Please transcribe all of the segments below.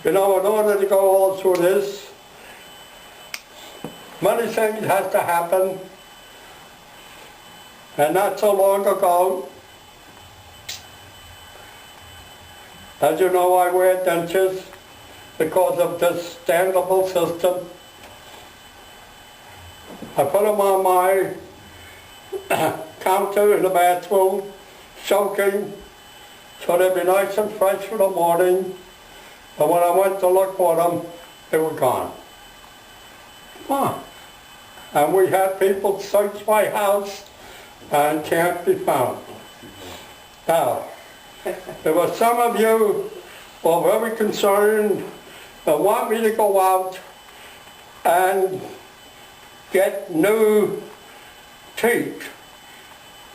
You know, in order to go all through this, many things has to happen. And not so long ago, as you know, I wear dentures because of this standable system. I put them on my counter in the bathroom, soaking, so they'd be nice and fresh for the morning. And when I went to look for them, they were gone. And we had people search my house and can't be found. Now, there were some of you who are very concerned and want me to go out and get new teeth.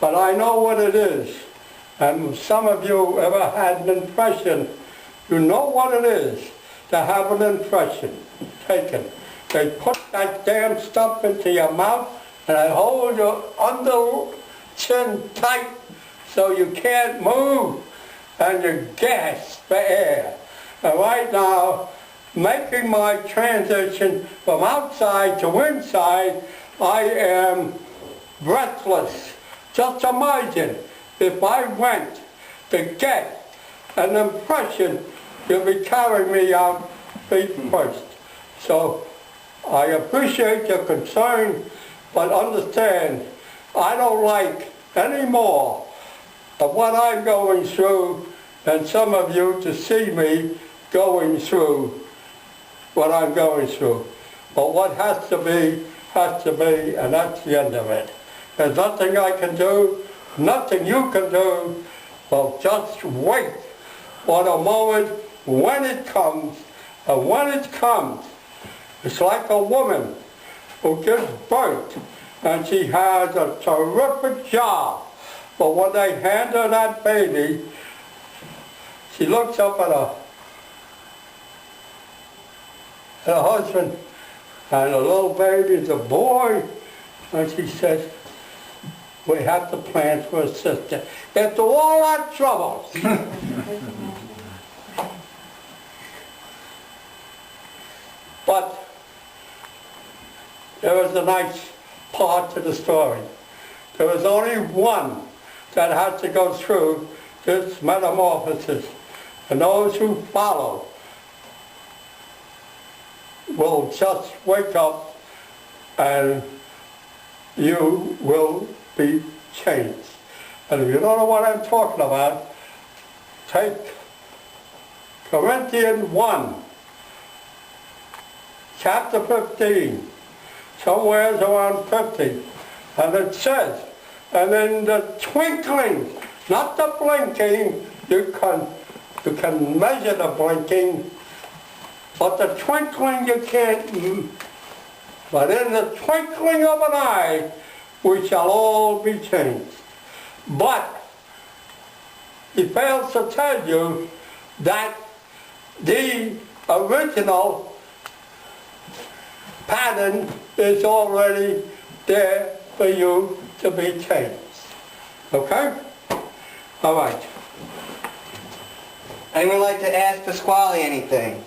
But I know what it is. And some of you ever had an impression, you know what it is to have an impression taken. They put that damn stuff into your mouth and they hold your under chin tight so you can't move and you gasp for air. And right now, making my transition from outside to inside, I am breathless. Just imagine if I went to get an impression, you'll be carrying me out feet first. So I appreciate your concern, but understand, I don't like any more of what I'm going through than some of you to see me going through what I'm going through. But what has to be, and that's the end of it. There's nothing I can do, nothing you can do, but just wait for the moment when it comes. And when it comes, it's like a woman who gives birth and she has a terrific job. But when they hand her that baby, she looks up at her husband, and the little baby's a boy, and she says, we have to plan for a sister. After all our troubles. But there was a nice part to the story. There was only one that had to go through this metamorphosis, and those who follow will just wake up and you will be changed. And if you don't know what I'm talking about, take Corinthians 1, chapter 15, somewhere around 50, and it says, and in the twinkling, not the blinking, you can measure the blinking, but the twinkling you can't, but in the twinkling of an eye, we shall all be changed. But he fails to tell you that the original pattern is already there for you to be changed. Okay? All right. Anyone like to ask Pasquale anything?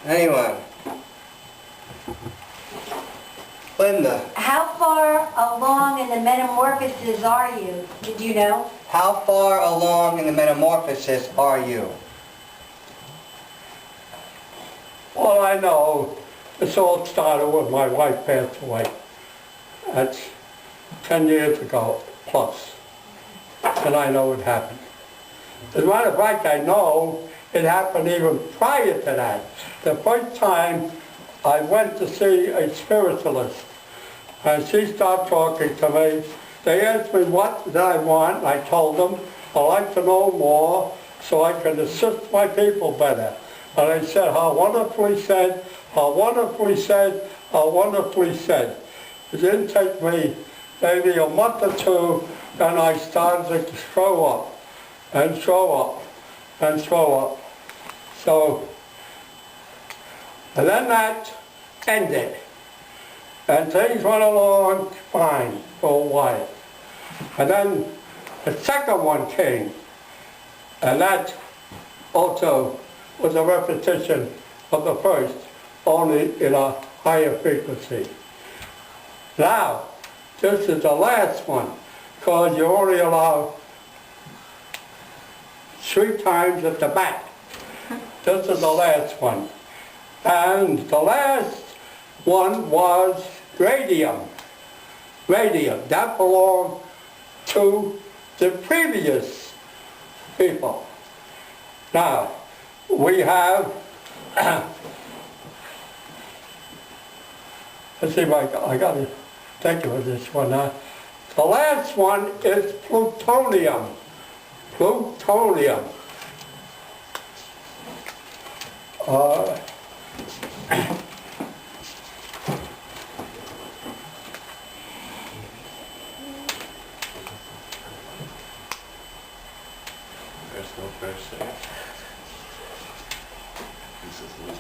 Anyone? Linda. How far along in the metamorphosis are you? Did you know? How far along in the metamorphosis are you? Well, I know this all started when my wife passed away. That's 10 years ago plus. And I know it happened. As a matter of fact, I know it happened even prior to that. The first time I went to see a spiritualist, and she started talking to me. They asked me what did I want. I told them I'd like to know more so I can assist my people better. And they said how wonderfully said, how wonderfully said, how wonderfully said. It didn't take me maybe a month or two, and I started to throw up and throw up and throw up. So, and then that ended. And things went along fine for a while. And then the second one came. And that also was a repetition of the first, only in a higher frequency. Now, this is the last one, because you only allow 3 times at the back. This is the last one. And the last one was radium. Radium, that belonged to the previous people. Now, we have, let's see if I got to think of this one now. The last one is plutonium. Plutonium.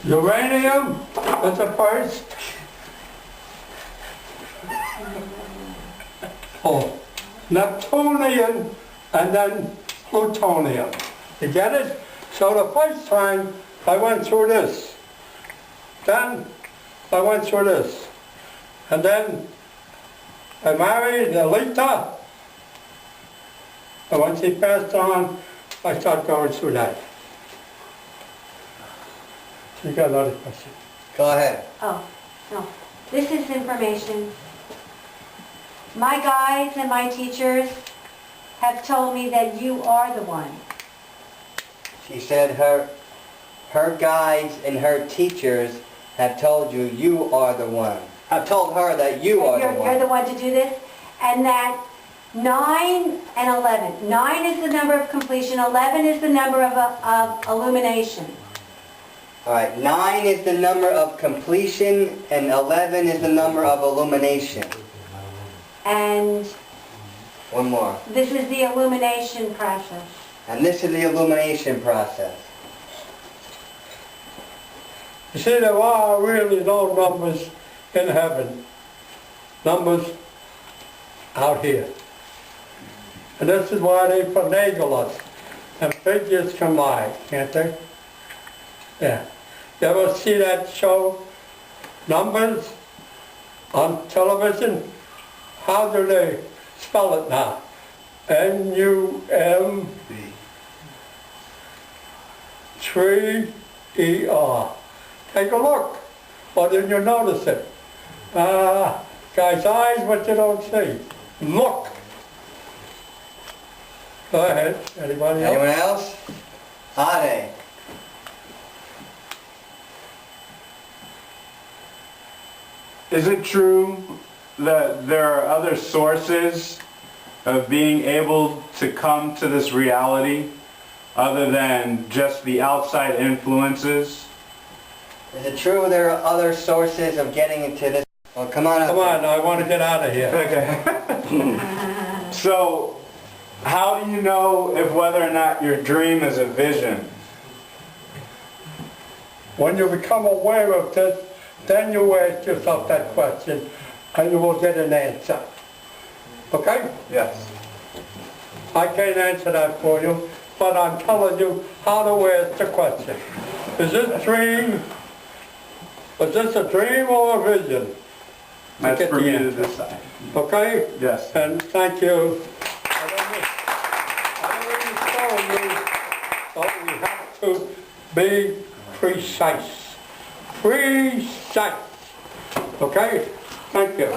Uranium was the first. Oh, Neptunium and then plutonium. You get it? So the first time I went through this. Then I went through this. And then I married Alita. And once she passed on, I started going through that. You got another question? Go ahead. Oh, no. This is information. My guides and my teachers have told me that you are the one. She said her guides and her teachers have told you you are the one. I've told her that you are the one. You're the one to do this. And that 9 and 11. 9 is the number of completion. 11 is the number of illumination. All right, 9 is the number of completion and 11 is the number of illumination. And One more. this is the illumination process. And this is the illumination process. You see, there are really no numbers in heaven. Numbers out here. And this is why they finagle us. And figures come by, can't they? Yeah. You ever see that show, Numbers, on television? How do they spell it now? N-U-M 3-E-R. Take a look. Or didn't you notice it? Guy's eyes, what you don't see. Look. Go ahead. Anybody else? Anyone else? Ade. Is it true that there are other sources of being able to come to this reality other than just the outside influences? Is it true there are other sources of getting into this? Well, come on up. Come on, I want to get out of here. Okay. So, how do you know if whether or not your dream is a vision? When you become aware of this, then you ask yourself that question and you will get an answer. Okay? Yes. I can't answer that for you, but I'm telling you how to ask the question. Is this dream, was this a dream or a vision? That's get for the me to answer. decide. Okay? Yes. And thank you. I don't mean to tell you, but we have to be precise. Precise. Okay? Thank you.